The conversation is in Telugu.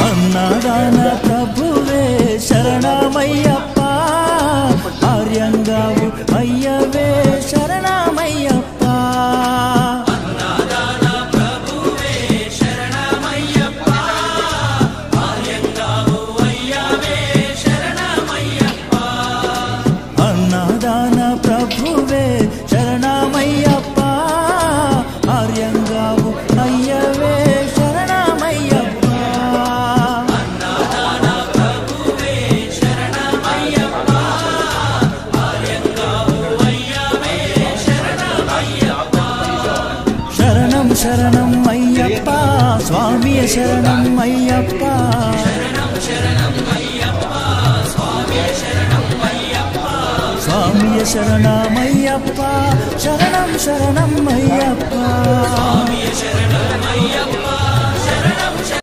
అన్నదాన ప్రభువే శరణమయ్యప్ప ఆర్యంగావు అయ్యవే శరణమయ్యప్ప అన్నదాన ప్రభువే శరణమయ్యప్ప ఆర్యంగావు అయ్యవే శరణమయ్యప్ప అన్నదాన ప్రభువే శరణమయ్యప్ప ఆర్యంగావు అయ్యవే శరణమయ్యప్ప అన్నదాన ప్రభువే శరణమయ్యప్ప ఆర్యంగావు అయ్యవే శరణమయ్యప్ప శరణం శరణం అయ్యప్ప స్వామియ శరణం అయ్యప్ప శరణం శరణం అయ్యప్ప స్వామి శరణం అయ్యప్ప స్వామియ శరణమయ్యప్ప శరణం శరణం అయ్యప్ప స్వామి శరణం అయ్యప్ప